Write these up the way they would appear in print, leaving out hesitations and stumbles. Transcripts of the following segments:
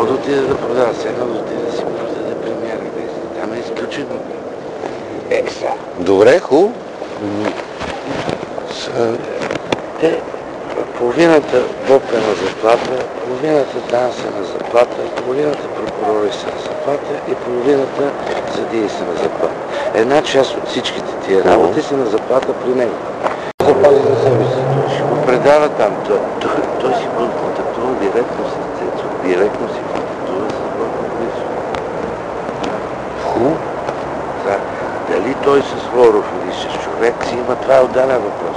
да отиде да продава, сега да отиде да си продаде премиера. Там е изключено. Сега. Добре, хубаво. Половината БОП е на заплата, половината ДАНС е на заплата, половината прокурори са на заплата и половината съдии са на заплата. Една част от всичките тия работи са на заплата при него. Запази за себе си. Ще го предава там. Той си го контактува директно с Цецо. Директно си контактува с Бойко Борисов. Дали той с Лоров или с човек си има, това е отделен въпрос.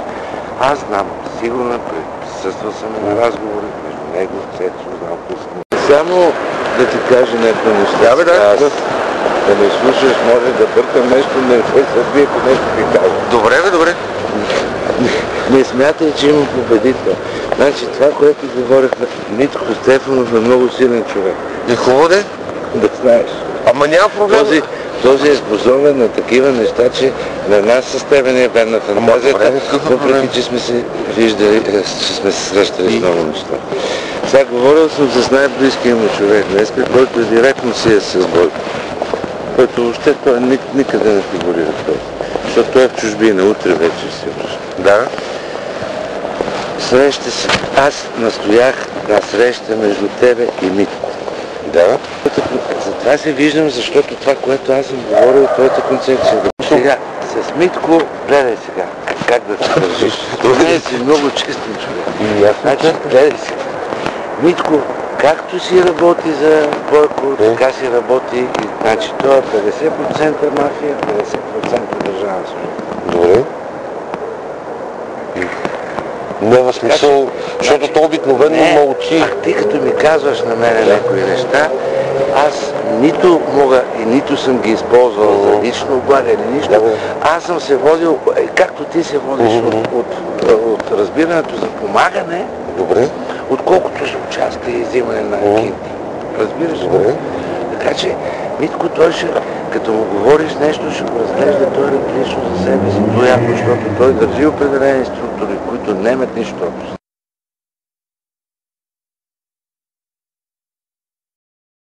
Аз знам, сигурно присъствал съм на разговори между него, Цецо, знам пусна. Само да ти кажа някакво неща. Да ме слушаш, може да бъркам нещо, не се сърди, ако нещо ти кажа. Добре, добре. Не смятай, че има победител. Значи това, което говорихме, Митко Стефанов е много силен човек. И хубаво де? Да знаеш. Ама няма проблем. Този е способен на такива неща, че на нас с тебе не е бедна фантазията, въпреки че сме се виждали, че сме се срещали с много неща. Сега говорил съм с най-близкия му човек днес, който директно си е с Бойко. Който въобще той никъде не фигурира той. Защото той е в чужбина, утре вече се връща. Да. Среща се. Аз настоях на среща между тебе и Митко. Да. Затова се виждам, защото това, което аз съм говорил, твоята концепция. Сега, с Митко, гледай сега, как да се държиш. Не си много честен човек. Значи, гледай сега. Митко, както си работи за Бойко, така си работи и значи той е 50% мафия, 50% държавна служба. Добре. Не в смисъл, защото то обикновено мълчи. Ти като ми казваш на мене някои неща, аз нито мога и нито съм ги използвал за лично облагане или нищо. Аз съм се водил, както ти се водиш от разбирането за помагане, отколкото за участие и взимане на кинти. Разбираш ли? Така че Митко, той ще, като му говориш нещо, ще го разглежда той лично за себе си. Защото той държи определени структури, които не имат нищо общо.